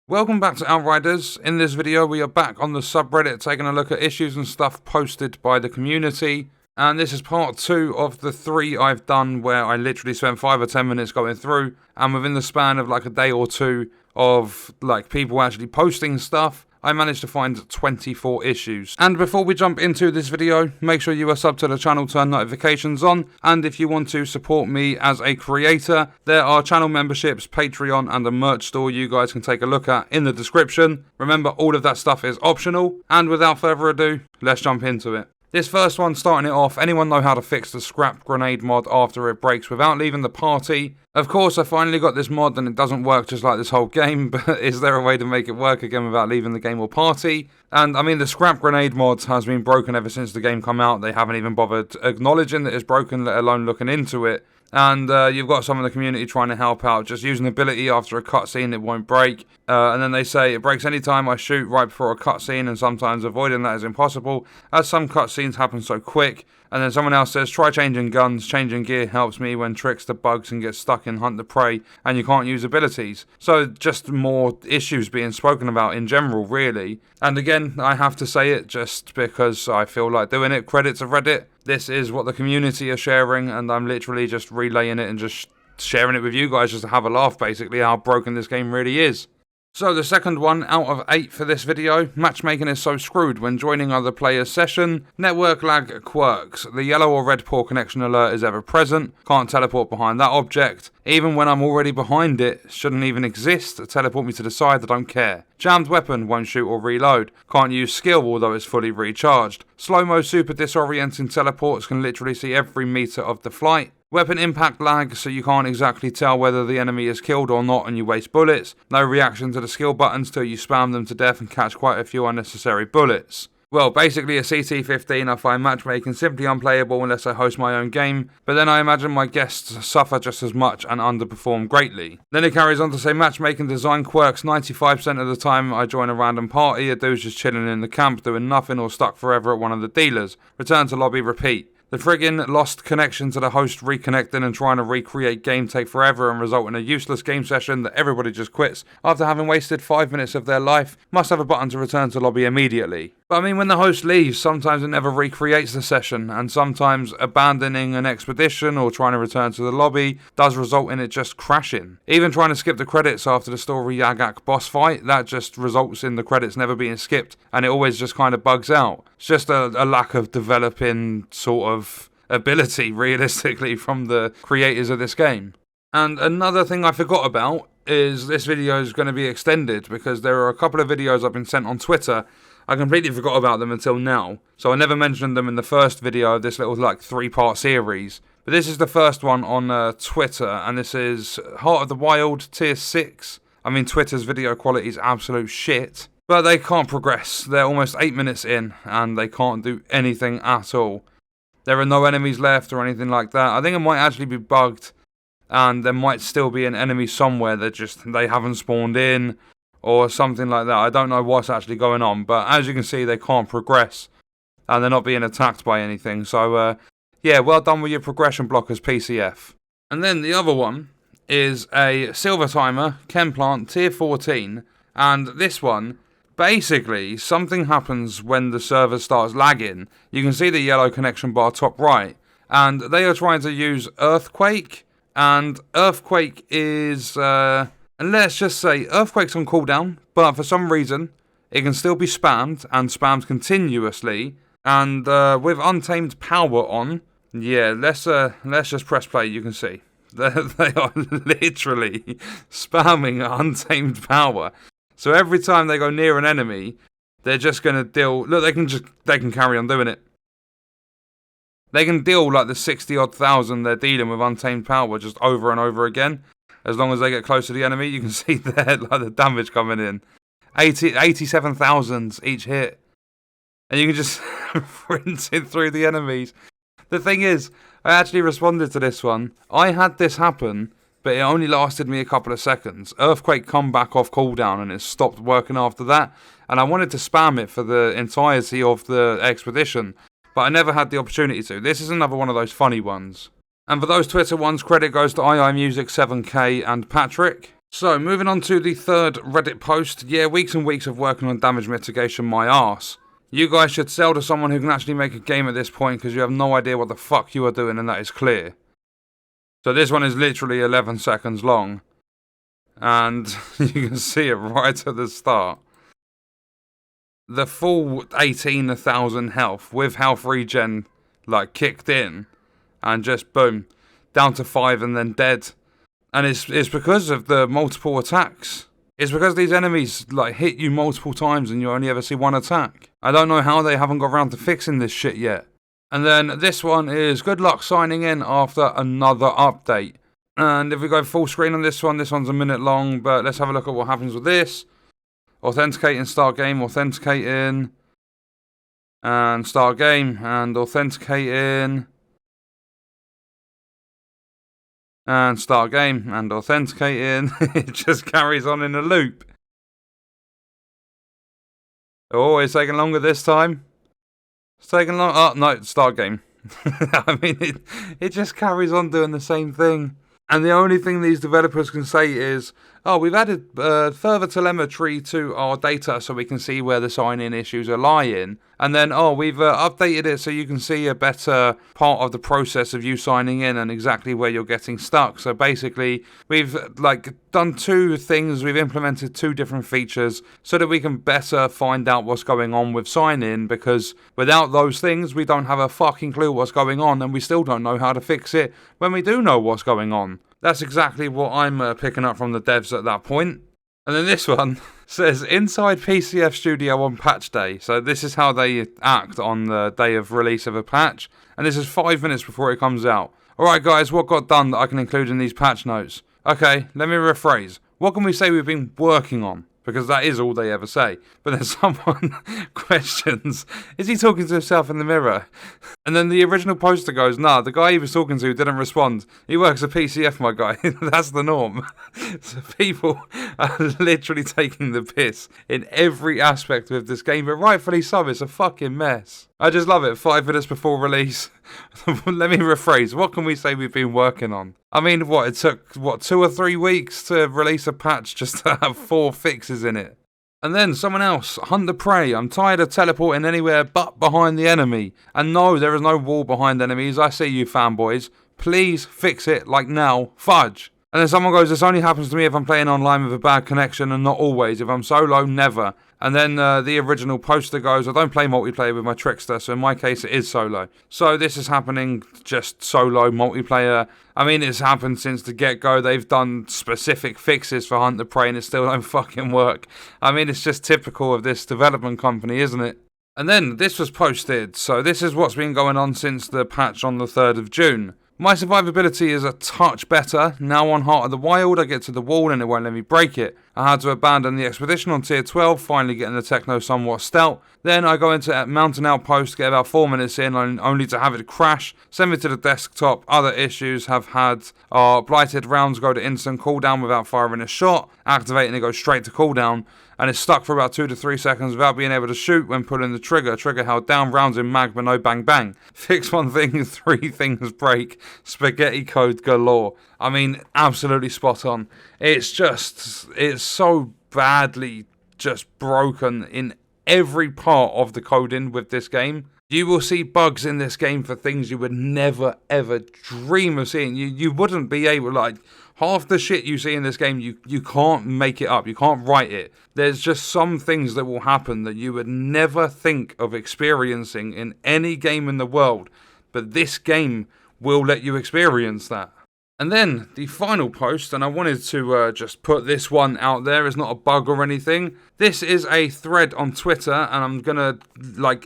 Welcome back to Outriders. In this video we are back on the subreddit taking a look at issues and stuff posted by the community. And this is part 2 of the 3 I've done where I literally spent 5 or 10 minutes going through. And within the span of like a day or two of like people actually posting stuff, I managed to find 24 issues. And before we jump into this video, make sure you are subbed to the channel, turn notifications on, and if you want to support me as a creator, there are channel memberships, Patreon, and a merch store you guys can take a look at in the description. Remember, all of that stuff is optional, and without further ado, let's jump into it. This first one, starting it off, anyone know how to fix the scrap grenade mod after it breaks without leaving the party? Of course, I finally got this mod and it doesn't work just like this whole game, but is there a way to make it work again without leaving the game or party? And I mean, the scrap grenade mod has been broken ever since the game came out. They haven't even bothered acknowledging that it's broken, let alone looking into it. And you've got some of the community trying to help out, just using ability after a cutscene, it won't break. And then they say, it breaks any time I shoot right before a cutscene, and sometimes avoiding that is impossible, as some cutscenes happen so quick. And then someone else says, try changing guns, changing gear helps me when tricks the bugs and get stuck in Hunt the Prey, and you can't use abilities. So just more issues being spoken about in general, really. And again, I have to say it just because I feel like doing it, credit to Reddit. This is what the community are sharing, and I'm literally just relaying it and just sharing it with you guys just to have a laugh, basically, how broken this game really is. So the second one out of 8 for this video, matchmaking is so screwed when joining other players' session, network lag quirks, the yellow or red poor connection alert is ever present, can't teleport behind that object, even when I'm already behind it, shouldn't even exist, teleport me to the side, I don't care. Jammed weapon, won't shoot or reload, can't use skill although it's fully recharged, slow-mo super disorienting teleports can literally see every meter of the flight. Weapon impact lag, so you can't exactly tell whether the enemy is killed or not and you waste bullets. No reaction to the skill buttons till you spam them to death and catch quite a few unnecessary bullets. Well, basically a CT15 I find matchmaking simply unplayable unless I host my own game, but then I imagine my guests suffer just as much and underperform greatly. Then it carries on to say matchmaking design quirks 95% of the time I join a random party, a dude's just chilling in the camp doing nothing or stuck forever at one of the dealers. Return to lobby, repeat. The friggin' lost connection to the host reconnecting and trying to recreate game take forever and result in a useless game session that everybody just quits after having wasted 5 minutes of their life, must have a button to return to lobby immediately. But I mean, when the host leaves, sometimes it never recreates the session, and sometimes abandoning an expedition or trying to return to the lobby does result in it just crashing. Even trying to skip the credits after the story Yagak boss fight, that just results in the credits never being skipped, and it always just kind of bugs out. It's just a lack of developing sort of ability, realistically, from the creators of this game. And another thing I forgot about is this video is going to be extended because there are a couple of videos I've been sent on Twitter. I completely forgot about them until now, so I never mentioned them in the first video of this little like 3-part series. But this is the first one on Twitter, and this is Heart of the Wild Tier 6. I mean, Twitter's video quality is absolute shit, but they can't progress. They're almost 8 minutes in, and they can't do anything at all. There are no enemies left or anything like that. I think it might actually be bugged, and there might still be an enemy somewhere that they haven't spawned in, or something like that. I don't know what's actually going on, but as you can see, they can't progress, and they're not being attacked by anything. So, yeah, well done with your progression blockers, PCF. And then the other one is a Silver Timer, Chem Plant, Tier 14, and this one, basically, something happens when the server starts lagging. You can see the yellow connection bar top right, and they are trying to use Earthquake, and Earthquake is, and let's just say, Earthquake's on cooldown, but for some reason, it can still be spammed, and spammed continuously, and with Untamed Power on, yeah, let's just press play, you can see. They are literally spamming Untamed Power. So every time they go near an enemy, they're just going to deal, look, they can carry on doing it. They can deal like the 60-odd thousand they're dealing with Untamed Power just over and over again. As long as they get close to the enemy, you can see there like the damage coming in. 87,000 each hit. And you can just rinse it through the enemies. The thing is, I actually responded to this one. I had this happen, but it only lasted me a couple of seconds. Earthquake come back off cooldown and it stopped working after that. And I wanted to spam it for the entirety of the expedition, but I never had the opportunity to. This is another one of those funny ones. And for those Twitter ones, credit goes to IIMusic7K and Patrick. So, moving on to the third Reddit post. Yeah, weeks and weeks of working on damage mitigation, my arse. You guys should sell to someone who can actually make a game at this point because you have no idea what the fuck you are doing, and that is clear. So this one is literally 11 seconds long. And you can see it right at the start. The full 18,000 health with health regen like kicked in. And just boom, down to 5 and then dead. And it's because of the multiple attacks. It's because these enemies like hit you multiple times and you only ever see one attack. I don't know how they haven't got around to fixing this shit yet. And then this one is good luck signing in after another update. And if we go full screen on this one's a minute long, but let's have a look at what happens with this. Authenticating, start game, authenticating, and start game, and authenticating. And start game, and authenticating. It just carries on in a loop. Oh, it's taking longer this time. It's taking long. Oh, no, start game. I mean, it just carries on doing the same thing. And the only thing these developers can say is, oh, we've added further telemetry to our data so we can see where the sign-in issues are lying. And then, oh, we've updated it so you can see a better part of the process of you signing in and exactly where you're getting stuck. So basically, we've done two things. We've implemented two different features so that we can better find out what's going on with sign-in, because without those things, we don't have a fucking clue what's going on, and we still don't know how to fix it when we do know what's going on. That's exactly what I'm picking up from the devs at that point. And then this one says, inside PCF Studio on patch day. So this is how they act on the day of release of a patch. And this is 5 minutes before it comes out. Alright guys, what got done that I can include in these patch notes? Okay, let me rephrase. What can we say we've been working on? Because that is all they ever say. But then someone questions, is he talking to himself in the mirror? And then the original poster goes, nah, the guy he was talking to didn't respond. He works at PCF, my guy. That's the norm. So people are literally taking the piss in every aspect of this game, but rightfully so, it's a fucking mess. I just love it. 5 minutes before release. Let me rephrase. What can we say we've been working on? I mean, it took 2 or 3 weeks to release a patch just to have 4 fixes in it. And then someone else, Hunt the Prey. I'm tired of teleporting anywhere but behind the enemy. And no, there is no wall behind enemies. I see you fanboys. Please fix it, like now. Fudge. And then someone goes, this only happens to me if I'm playing online with a bad connection, and not always. If I'm solo, never. And then the original poster goes, I don't play multiplayer with my Trickster, so in my case it is solo. So this is happening just solo multiplayer. I mean, it's happened since the get-go. They've done specific fixes for Hunt the Prey and it still don't fucking work. I mean, it's just typical of this development company, isn't it? And then this was posted. So this is what's been going on since the patch on the 3rd of June. My survivability is a touch better. Now on Heart of the Wild, I get to the wall and it won't let me break it. I had to abandon the expedition on tier 12, finally getting the techno somewhat stout. Then I go into Mountain Outpost, get about 4 minutes in, only to have it crash, send me to the desktop. Other issues have had are blighted rounds go to instant cooldown without firing a shot, activating it goes straight to cooldown, and it's stuck for about 2 to 3 seconds without being able to shoot when pulling the trigger. Trigger held down, rounds in mag, but no bang bang. Fix one thing, 3 things break. Spaghetti code galore. I mean, absolutely spot on. It's so badly just broken in every part of the coding with this game. You will see bugs in this game for things you would never ever dream of seeing. You wouldn't be able, half the shit you see in this game, you can't make it up. You can't write it. There's just some things that will happen that you would never think of experiencing in any game in the world. But this game will let you experience that. And then the final post, and I wanted to just put this one out there. It's not a bug or anything. This is a thread on Twitter, and I'm gonna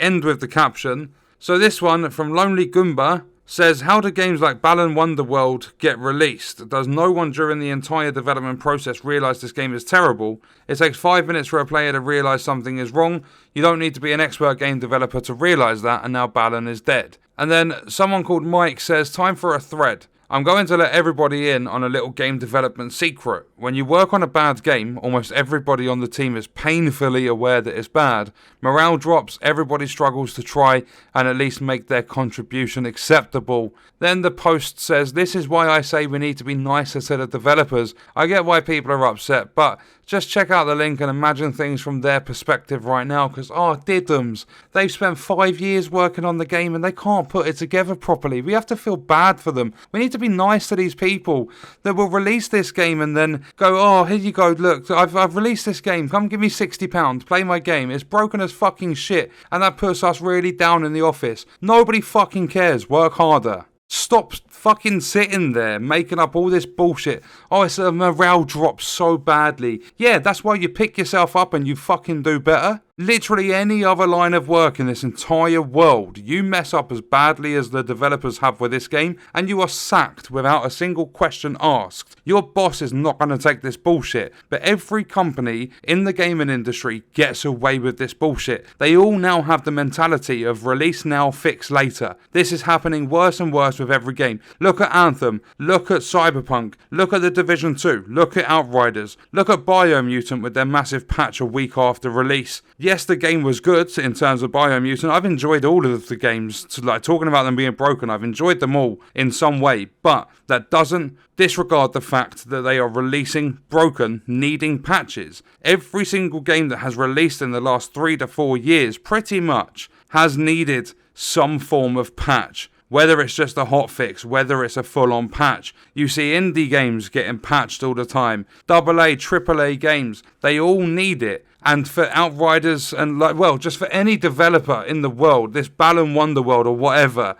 end with the caption. So this one from Lonely Goomba says, how do games like Balan Wonderworld get released? Does no one during the entire development process realise this game is terrible? It takes 5 minutes for a player to realise something is wrong. You don't need to be an expert game developer to realise that, and now Balan is dead. And then someone called Mike says, time for a thread. I'm going to let everybody in on a little game development secret. When you work on a bad game, almost everybody on the team is painfully aware that it's bad. Morale drops, everybody struggles to try and at least make their contribution acceptable. Then the post says, "This is why I say we need to be nicer to the developers. I get why people are upset, but just check out the link and imagine things from their perspective right now, because, diddums, they've spent 5 years working on the game and they can't put it together properly. We have to feel bad for them. We need to be nice to these people that will release this game and then go, here you go, look, I've released this game, come give me £60, play my game. It's broken as fucking shit, and that puts us really down in the office. Nobody fucking cares. Work harder. Stop fucking sitting there making up all this bullshit. It's a morale drops so badly. Yeah, that's why you pick yourself up and you fucking do better. Literally any other line of work in this entire world, you mess up as badly as the developers have with this game, and you are sacked without a single question asked. Your boss is not going to take this bullshit, but every company in the gaming industry gets away with this bullshit. They all now have the mentality of release now, fix later. This is happening worse and worse with every game. Look at Anthem, look at Cyberpunk, look at The Division 2, look at Outriders, look at Biomutant with their massive patch a week after release. Yes, the game was good in terms of Biomutant. I've enjoyed all of the games. Talking about them being broken, I've enjoyed them all in some way. But that doesn't disregard the fact that they are releasing broken, needing patches. Every single game that has released in the last 3 to 4 years, pretty much, has needed some form of patch. Whether it's just a hotfix, whether it's a full-on patch. You see indie games getting patched all the time. AA, AAA games, they all need it. And for Outriders and just for any developer in the world, this Balan Wonderworld or whatever,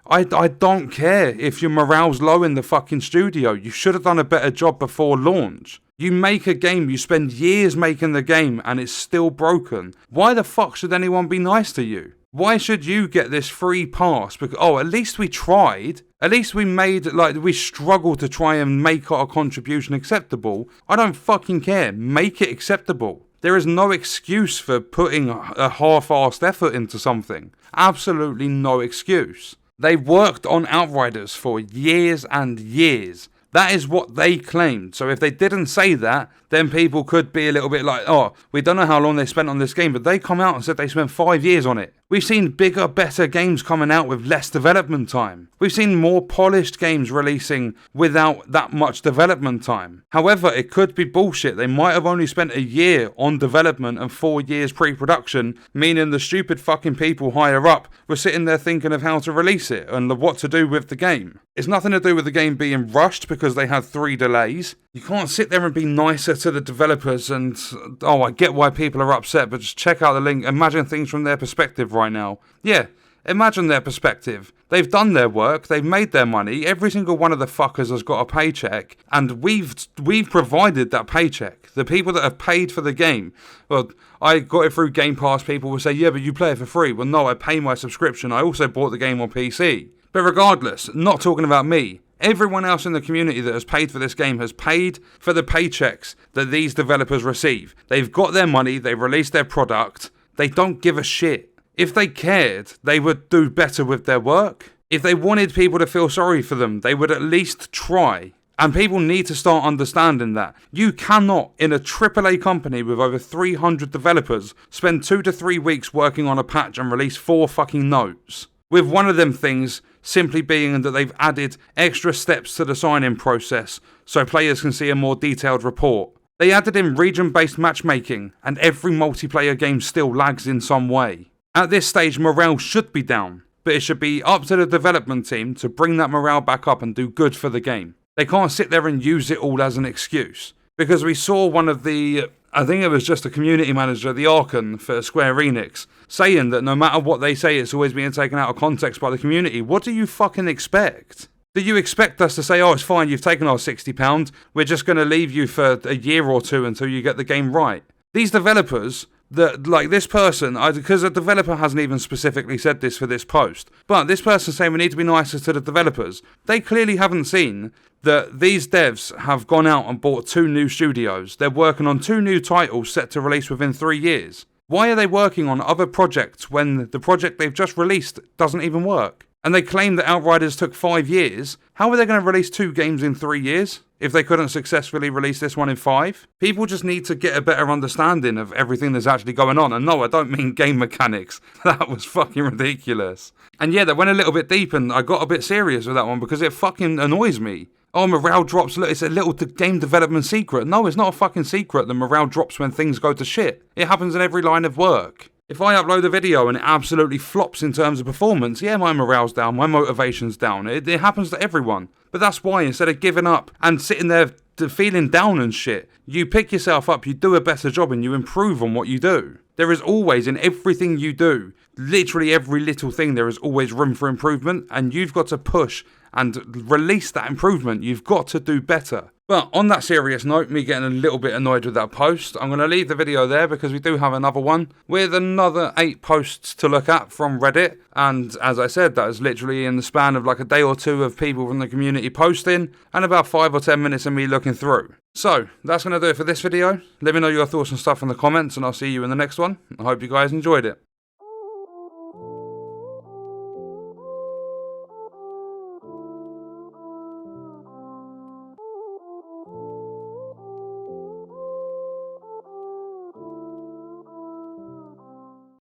I don't care if your morale's low in the fucking studio. You should have done a better job before launch. You make a game, you spend years making the game, and it's still broken. Why the fuck should anyone be nice to you? Why should you get this free pass? Because, at least we tried. At least we we struggled to try and make our contribution acceptable. I don't fucking care. Make it acceptable. There is no excuse for putting a half-assed effort into something. Absolutely no excuse. They've worked on Outriders for years and years. That is what they claimed. So if they didn't say that, then people could be a little bit like, we don't know how long they spent on this game, but they come out and said they spent 5 years on it. We've seen bigger, better games coming out with less development time. We've seen more polished games releasing without that much development time. However, it could be bullshit. They might have only spent a year on development and 4 years pre-production, meaning the stupid fucking people higher up were sitting there thinking of how to release it and what to do with the game. It's nothing to do with the game being rushed because they had 3 delays. You can't sit there and be nicer to the developers and, I get why people are upset, but just check out the link. Imagine things from their perspective right now. Yeah, imagine their perspective. They've done their work, they've made their money, every single one of the fuckers has got a paycheck, and we've provided that paycheck. The people that have paid for the game, I got it through Game Pass, people will say, yeah, but you play it for free. Well, no, I pay my subscription. I also bought the game on PC. But regardless, not talking about me, everyone else in the community that has paid for this game has paid for the paychecks that these developers receive. They've got their money, they've released their product, they don't give a shit. If they cared, they would do better with their work. If they wanted people to feel sorry for them, they would at least try. And people need to start understanding that. You cannot, in a AAA company with over 300 developers, spend 2 to 3 weeks working on a patch and release 4 fucking notes. With one of them things simply being that they've added extra steps to the sign-in process so players can see a more detailed report. They added in region-based matchmaking, and every multiplayer game still lags in some way. At this stage, morale should be down, but it should be up to the development team to bring that morale back up and do good for the game. They can't sit there and use it all as an excuse. Because we saw one of the, I think it was just a community manager, the Archon for Square Enix, saying that no matter what they say, it's always being taken out of context by the community. What do you fucking expect? Do you expect us to say, it's fine, you've taken our £60, we're just going to leave you for a year or two until you get the game right? These developers, this person, because a developer hasn't even specifically said this for this post, but this person saying we need to be nicer to the developers, they clearly haven't seen that these devs have gone out and bought 2 new studios. They're working on 2 new titles set to release within 3 years. Why are they working on other projects when the project they've just released doesn't even work? And they claim that Outriders took 5 years. How are they going to release 2 games in 3 years if they couldn't successfully release this one in 5? People just need to get a better understanding of everything that's actually going on. And no, I don't mean game mechanics. That was fucking ridiculous. And yeah, that went a little bit deep and I got a bit serious with that one because it fucking annoys me. Oh, morale drops, look, it's a little game development secret. No, it's not a fucking secret that morale drops when things go to shit. It happens in every line of work. If I upload a video and it absolutely flops in terms of performance, yeah, my morale's down, my motivation's down. It happens to everyone. But that's why, instead of giving up and sitting there feeling down and shit, you pick yourself up, you do a better job and you improve on what you do. There is always, in everything you do, literally every little thing, there is always room for improvement, and you've got to push and release that improvement. You've got to do better. But on that serious note, me getting a little bit annoyed with that post, I'm going to leave the video there because we do have another one with another 8 posts to look at from Reddit. And as I said, that is literally in the span of like a day or 2 of people from the community posting and about 5 or 10 minutes of me looking through. So that's going to do it for this video. Let me know your thoughts and stuff in the comments and I'll see you in the next one. I hope you guys enjoyed it.